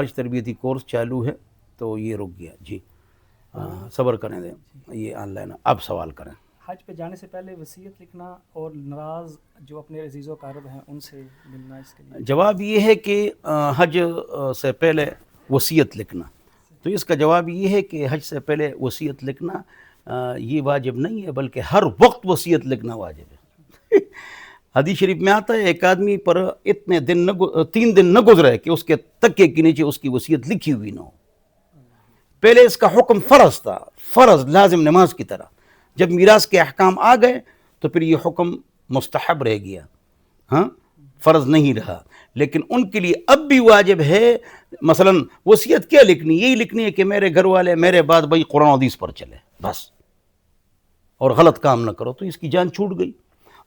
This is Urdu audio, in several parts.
آج تربیتی کورس چالو ہے تو یہ رک گیا جی. صبر کریں دیں, یہ آن لائن. اب سوال کریں. حج پہ جانے سے پہلے وصیت لکھنا اور ناراض جو اپنے عزیز و اقارب ہیں ان سے ملنا, اس کے لیے جواب یہ ہے کہ حج سے پہلے وصیت لکھنا, تو اس کا جواب یہ ہے کہ حج سے پہلے وصیت لکھنا یہ واجب نہیں ہے, بلکہ ہر وقت وصیت لکھنا واجب ہے. حدیث شریف میں آتا ہے ایک آدمی پر اتنے دن 3 دن نہ گزرے کہ اس کے تکیے کے نیچے اس کی وصیت لکھی ہوئی نہ ہو. پہلے اس کا حکم فرض تھا, فرض لازم نماز کی طرح. جب میراث کے احکام آ گئے تو پھر یہ حکم مستحب رہ گیا, ہاں فرض نہیں رہا. لیکن ان کے لیے اب بھی واجب ہے. مثلا وصیت کیا لکھنی, یہی لکھنی ہے کہ میرے گھر والے میرے بعد بھائی قرآن و حدیث پر چلے بس, اور غلط کام نہ کرو, تو اس کی جان چھوٹ گئی.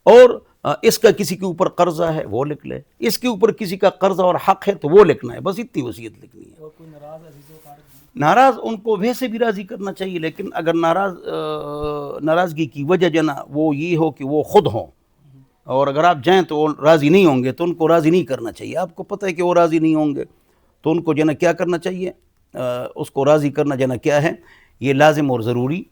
اور اس کا کسی کے اوپر قرضہ ہے وہ لکھ لے, اس کے اوپر کسی کا قرضہ اور حق ہے تو وہ لکھنا ہے, بس اتنی وصیت لکھنی ہے. اور کوئی ناراض عزیز و اقارب ناراض ان کو ویسے بھی راضی کرنا چاہیے, لیکن اگر ناراضگی کی وجہ جنا وہ یہ ہو کہ وہ خود ہوں, اور اگر آپ جائیں تو وہ راضی نہیں ہوں گے تو ان کو راضی نہیں کرنا چاہیے. آپ کو پتہ ہے کہ وہ راضی نہیں ہوں گے تو ان کو جنا کیا کرنا چاہیے, اس کو راضی کرنا جنا کیا ہے, یہ لازم اور ضروری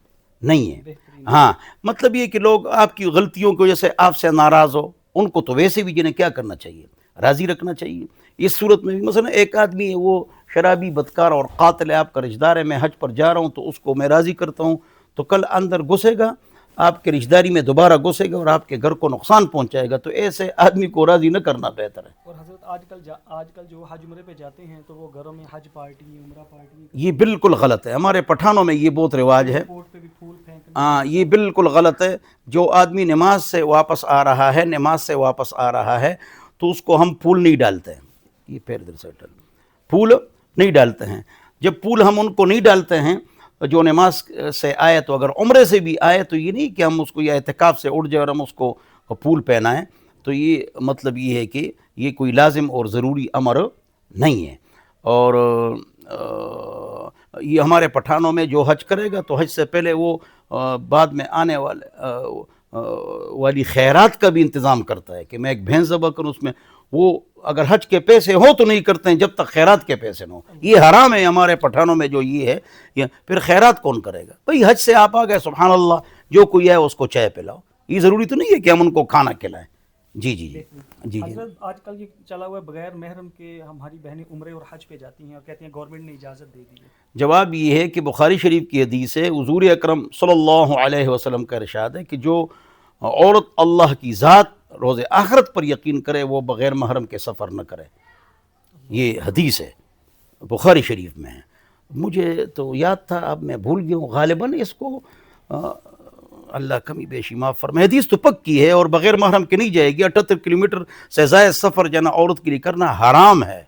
نہیں ہے. ہاں مطلب یہ کہ لوگ آپ کی غلطیوں کی وجہ سے آپ سے ناراض ہو, ان کو تو ویسے بھی جنہیں کیا کرنا چاہیے, راضی رکھنا چاہیے. اس صورت میں بھی مثلا ایک آدمی ہے وہ شرابی بدکار اور قاتل ہے, آپ کا رشتہ دار ہے, میں حج پر جا رہا ہوں تو اس کو میں راضی کرتا ہوں, تو کل اندر گھسے گا, آپ کے رشتہ داری میں دوبارہ گھسے گا اور آپ کے گھر کو نقصان پہنچائے گا. تو ایسے آدمی کو راضی نہ کرنا بہتر ہے. اور حضرت آج کل جو حج عمرے پہ جاتے ہیں تو وہ گھروں میں حج پارٹی عمرہ پارٹی, یہ بالکل غلط ہے. ہمارے پٹھانوں میں یہ بہت رواج ہے. پورٹ پہ بھی پھول پھینکنا, ہاں یہ بالکل غلط ہے. جو آدمی نماز سے واپس آ رہا ہے تو اس کو ہم پھول نہیں ڈالتے ہیں. یہ پیر در سیٹل پھول نہیں ڈالتے ہیں. جب پھول ہم ان کو نہیں ڈالتے ہیں جو نماز سے آئے, تو اگر عمرے سے بھی آئے تو یہ نہیں کہ ہم اس کو یا اعتکاف سے اٹھ جائے اور ہم اس کو پھول پہنائیں. تو یہ مطلب یہ ہے کہ یہ کوئی لازم اور ضروری امر نہیں ہے. اور یہ ہمارے پٹھانوں میں جو حج کرے گا تو حج سے پہلے وہ بعد میں آنے والی خیرات کا بھی انتظام کرتا ہے کہ میں ایک بھینس ذبح کروں. اس میں وہ اگر حج کے پیسے ہو تو نہیں کرتے ہیں جب تک خیرات کے پیسے نہ ہو. یہ حرام ہے ہمارے پٹھانوں میں جو یہ ہے. پھر خیرات کون کرے گا بھئی؟ حج سے آپ آ گئے, سبحان اللہ, جو کوئی ہے اس کو چائے پلاؤ. یہ ضروری تو نہیں ہے کہ ہم ان کو کھانا کھلائیں. جی جی جی جی. حضرت آج کل یہ چلا ہوا ہے بغیر محرم کے ہماری بہنیں عمرے اور حج پہ جاتی ہیں اور کہتی ہیں گورنمنٹ نے اجازت دے دی ہے. جواب یہ ہے کہ بخاری شریف کی حدیث ہے, حضور اکرم صلی اللہ علیہ وسلم کا ارشاد ہے کہ جو عورت اللہ کی ذات روز آخرت پر یقین کرے وہ بغیر محرم کے سفر نہ کرے. یہ حدیث ہے, بخاری شریف میں ہے. مجھے تو یاد تھا, اب میں بھول گیا ہوں غالباً اس کو. اللہ کمی بیشی معاف فرمائے. حدیث تو پکی ہے اور بغیر محرم کے نہیں جائے گی. 78 کلومیٹر سے زائد سفر جنا عورت کے لیے کرنا حرام ہے,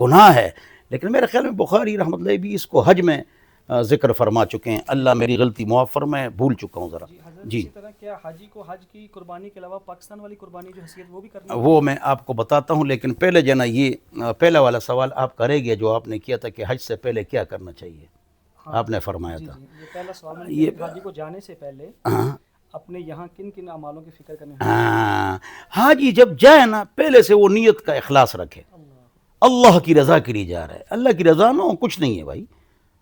گناہ ہے. لیکن میرے خیال میں بخاری رحمۃ اللہ بھی اس کو حج میں ذکر فرما چکے ہیں. اللہ میری غلطی معاف فرمائے, بھول چکا ہوں ذرا. جی اسی طرح کیا حاجی کو حج کی قربانی کے علاوہ پاکستان والی قربانی جو حیثیت وہ بھی کرنی ہے؟ وہ میں آپ کو بتاتا ہوں, لیکن پہلے جنا یہ پہلا والا سوال آپ کا رہ گیا جو آپ نے کیا تھا کہ حج سے پہلے کیا کرنا چاہیے. آپ نے فرمایا تھا یہ پہلا سوال ہے کہ حاجی کو جانے سے پہلے اپنے یہاں کن کن اعمالوں کی فکر کرنے. حاجی جب جائے نا پہلے سے وہ نیت کا اخلاص رکھے, اللہ کی رضا کے لیے جا رہا ہے. اللہ کی رضا نہ ہو کچھ نہیں ہے بھائی.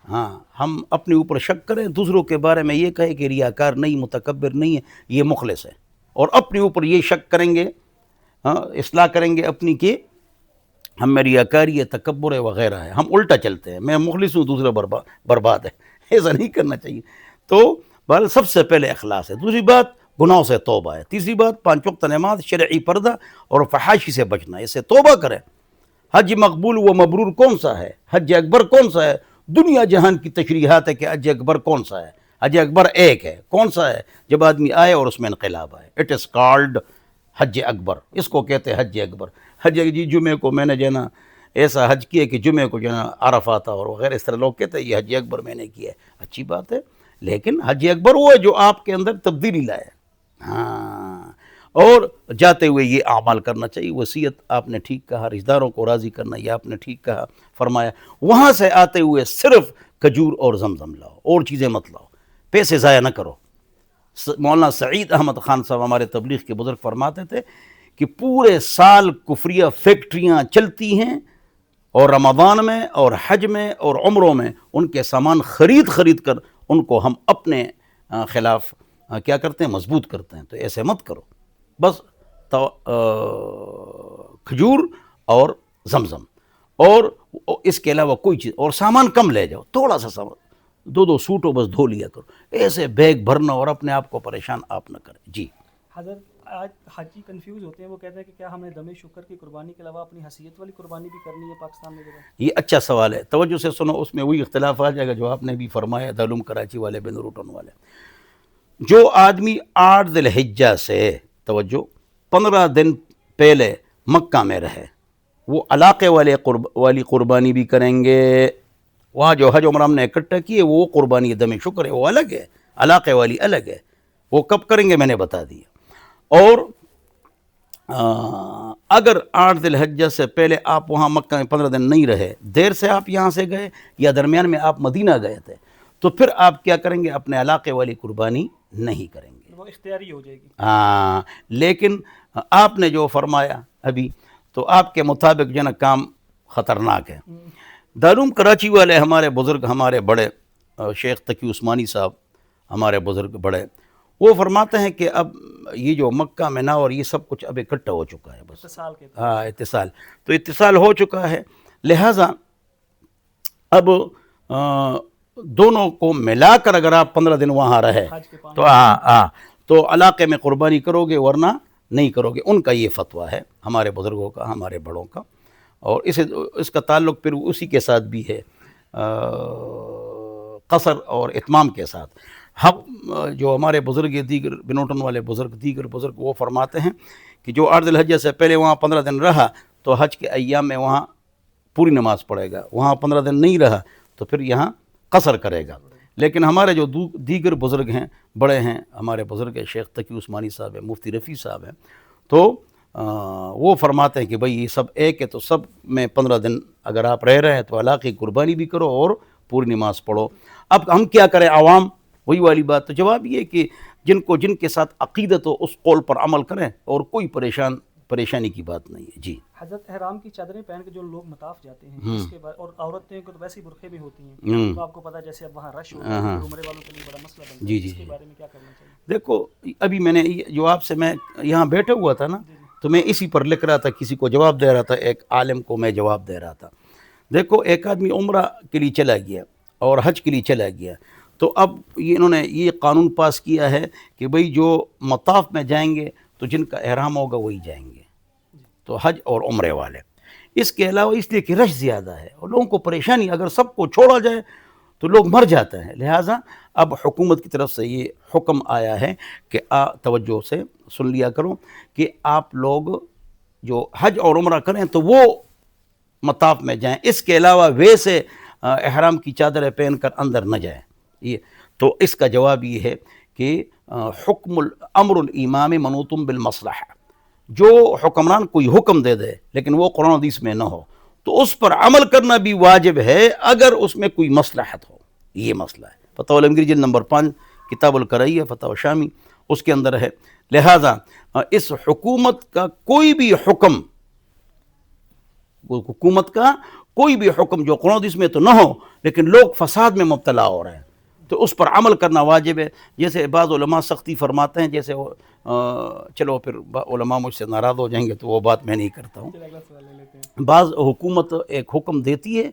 ہاں ہم اپنے اوپر شک کریں, دوسروں کے بارے میں یہ کہے کہ ریاکار نہیں, متکبر نہیں ہے, یہ مخلص ہے. اور اپنے اوپر یہ شک کریں گے, اصلاح کریں گے اپنی کہ ہم میں ریاکاری ہے, تکبر ہے وغیرہ ہے. ہم الٹا چلتے ہیں, میں مخلص ہوں دوسرا برباد ہے. ایسا نہیں کرنا چاہیے. تو بہرحال سب سے پہلے اخلاص ہے. دوسری بات گناہوں سے توبہ ہے. تیسری بات 5 وقت نماز, شرعی پردہ اور فحاشی سے بچنا, اس سے توبہ کریں. حج مقبول و مبرور کون سا ہے؟ حج اکبر کون سا ہے؟ دنیا جہان کی تشریحات ہے کہ حج اکبر کون سا ہے. حج اکبر ایک ہے. کون سا ہے؟ جب آدمی آئے اور اس میں انقلاب آئے. اٹ از کالڈ حج اکبر. اس کو کہتے ہیں حج اکبر. حج جی جمعے کو میں نے جو نا ایسا حج کیا کہ جمعے کو جو نا عرفہ تھا اور وغیرہ, اس طرح لوگ کہتے ہیں یہ حج اکبر میں نے کیا ہے. اچھی بات ہے, لیکن حج اکبر وہ ہے جو آپ کے اندر تبدیلی لائے. ہاں, اور جاتے ہوئے یہ اعمال کرنا چاہیے. وصیت آپ نے ٹھیک کہا, رشتہ داروں کو راضی کرنا یہ آپ نے ٹھیک کہا فرمایا. وہاں سے آتے ہوئے صرف کھجور اور زمزم لاؤ, اور چیزیں مت لاؤ. پیسے ضائع نہ کرو. مولانا سعید احمد خان صاحب ہمارے تبلیغ کے بزرگ فرماتے تھے کہ پورے سال کفریہ فیکٹریاں چلتی ہیں اور رمضان میں اور حج میں اور عمروں میں ان کے سامان خرید کر ان کو ہم اپنے خلاف کیا کرتے ہیں، مضبوط کرتے ہیں. تو ایسے مت کرو، بس کھجور اور زمزم اور اس کے علاوہ کوئی چیز، اور سامان کم لے جاؤ، تھوڑا سا سامان، 2 سوٹوں بس دھو لیا کرو. ایسے بیگ بھرنا اور اپنے آپ کو پریشان آپ نہ کریں. جی حضرت آج حاجی کنفیوز ہوتے ہیں، وہ کہتے ہیں کہ کیا ہمیں دم شکر کی قربانی کے علاوہ اپنی حیثیت والی قربانی بھی کرنی ہے پاکستان میں؟ یہ اچھا سوال ہے، توجہ سے سنو. اس میں وہی اختلاف آ جائے گا جو آپ نے بھی فرمایا، دارالعلوم کراچی والے، بین روٹن والے. جو آدمی 8 ذی الحجہ سے، توجہ، 15 دن پہلے مکہ میں رہے، وہ علاقے والی قربانی بھی کریں گے. وہاں جو حج عمرہ ہم نے اکٹھا کی ہے وہ قربانی دم شکر ہے، وہ الگ ہے، علاقے والی الگ ہے. وہ کب کریں گے میں نے بتا دیا. اور اگر 8 ذی الحجہ سے پہلے آپ وہاں مکہ میں 15 دن نہیں رہے، دیر سے آپ یہاں سے گئے یا درمیان میں آپ مدینہ گئے تھے، تو پھر آپ کیا کریں گے، اپنے علاقے والی قربانی نہیں کریں گے، وہ اختیاری ہو جائے گی. ہاں. لیکن آپ نے جو فرمایا ابھی، تو آپ کے مطابق جو نا کام خطرناک ہے. دارالعلوم کراچی والے ہمارے بزرگ، ہمارے بڑے شیخ تقی عثمانی صاحب، ہمارے بزرگ بڑے، وہ فرماتے ہیں کہ اب یہ جو مکہ میں اور یہ سب کچھ اب اکٹھا ہو چکا ہے، بس اتصال کے ہاں اتصال، تو اتصال ہو چکا ہے. لہٰذا اب دونوں کو ملا کر اگر آپ 15 دن وہاں رہے حج کے 5 تو تو علاقے میں قربانی کرو گے، ورنہ نہیں کرو گے. ان کا یہ فتویٰ ہے، ہمارے بزرگوں کا، ہمارے بڑوں کا. اور اس کا تعلق پھر اسی کے ساتھ بھی ہے، قصر اور اتمام کے ساتھ. ہم جو ہمارے بزرگ دیگر، بنوٹن والے بزرگ، دیگر بزرگ، وہ فرماتے ہیں کہ جو 8 ذی الحجہ سے پہلے وہاں 15 دن رہا تو حج کے ایام میں وہاں پوری نماز پڑھے گا، وہاں 15 دن نہیں رہا تو پھر یہاں قصر کرے گا. لیکن ہمارے جو دیگر بزرگ ہیں، بڑے ہیں، ہمارے بزرگ شیخ تقی عثمانی صاحب ہیں، مفتی رفیع صاحب ہیں، تو وہ فرماتے ہیں کہ بھئی یہ سب ایک ہے، تو سب میں 15 دن اگر آپ رہ رہے ہیں تو علاقے کی قربانی بھی کرو اور پوری نماز پڑھو. اب ہم کیا کریں عوام؟ وہی والی بات. تو جواب یہ کہ جن کے ساتھ عقیدت ہو اس قول پر عمل کریں، اور کوئی پریشانی کی بات نہیں ہے. جی حضرت احرام کی چادریں پہن کے جو لوگ مطاف جاتے ہیں، اس کے بعد اور عورتیں کو تو ویسے ہی برقعے بھی ہوتی ہیں، تو آپ کو پتہ جیسے اب وہاں رش ہوتا ہے، عمرے والوں کے لیے بڑا مسئلہ بنتا ہے، اس کے بارے میں کیا کرنا چاہیے؟ دیکھو، ابھی میں نے جو آپ سے میں یہاں بیٹھا ہوا تھا نا، تو میں اسی پر لکھ رہا تھا، کسی کو جواب دے رہا تھا، ایک عالم کو میں جواب دے رہا تھا. دیکھو، ایک آدمی عمرہ کے لیے چلا گیا اور حج کے لیے چلا گیا، تو اب انہوں نے یہ قانون پاس کیا ہے کہ بھئی جو مطاف میں جائیں گے تو جن کا احرام ہوگا وہی جائیں گے، تو حج اور عمرے والے. اس کے علاوہ اس لیے کہ رش زیادہ ہے اور لوگوں کو پریشانی، اگر سب کو چھوڑا جائے تو لوگ مر جاتے ہیں. لہٰذا اب حکومت کی طرف سے یہ حکم آیا ہے کہ توجہ سے سن لیا کرو کہ آپ لوگ جو حج اور عمرہ کریں تو وہ مطاف میں جائیں، اس کے علاوہ ویسے احرام کی چادریں پہن کر اندر نہ جائیں. تو اس کا جواب یہ ہے کہ حکم امر الامام منوط بالمصلحہ، جو حکمران کوئی حکم دے دے لیکن وہ قرآن و حدیث میں نہ ہو تو اس پر عمل کرنا بھی واجب ہے اگر اس میں کوئی مصلحت ہو. یہ مسئلہ ہے. فتاوی علمگیری جلد نمبر 5 کتاب الکرائیہ، فتاوی شامی، اس کے اندر ہے. لہٰذا اس حکومت کا کوئی بھی حکم، جو قرآن و حدیث میں تو نہ ہو لیکن لوگ فساد میں مبتلا ہو رہے ہیں، تو اس پر عمل کرنا واجب ہے. جیسے بعض علماء سختی فرماتے ہیں، جیسے چلو پھر علماء مجھ سے ناراض ہو جائیں گے تو وہ بات میں نہیں کرتا ہوں. بعض حکومت ایک حکم دیتی ہے،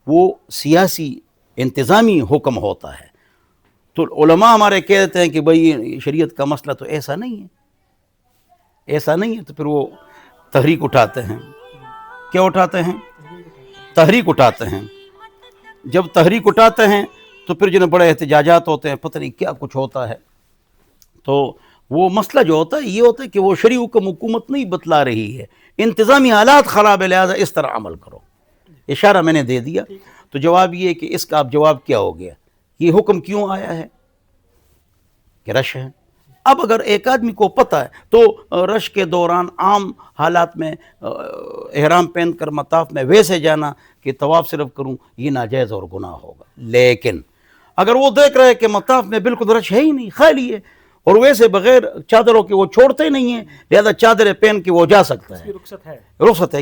وہ سیاسی انتظامی حکم ہوتا ہے، تو علماء ہمارے کہتے ہیں کہ بھئی شریعت کا مسئلہ تو ایسا نہیں ہے، تو پھر وہ تحریک اٹھاتے ہیں. کیا اٹھاتے ہیں؟ تحریک اٹھاتے ہیں. جب تحریک اٹھاتے ہیں تو پھر جنہیں بڑے احتجاجات ہوتے ہیں، پتہ نہیں کیا کچھ ہوتا ہے. تو وہ مسئلہ جو ہوتا ہے یہ ہوتا ہے کہ وہ شرعی حکم حکومت نہیں بتلا رہی ہے، انتظامی حالات خراب ہے، لہٰذا اس طرح عمل کرو. اشارہ میں نے دے دیا. تو جواب یہ ہے کہ اس کا اب جواب کیا ہو گیا، یہ حکم کیوں آیا ہے کہ رش ہے. اب اگر ایک آدمی کو پتہ ہے تو رش کے دوران عام حالات میں احرام پہن کر مطاف میں ویسے جانا کہ طواف صرف کروں، یہ ناجائز اور گناہ ہوگا. لیکن اگر وہ دیکھ رہے کہ مطاف میں بالکل رش ہے ہی نہیں، خالی ہے، اور ویسے بغیر چادروں کے وہ چھوڑتے نہیں ہیں، لہذا چادریں پہن کے وہ جا سکتا ہے، رخصت ہے.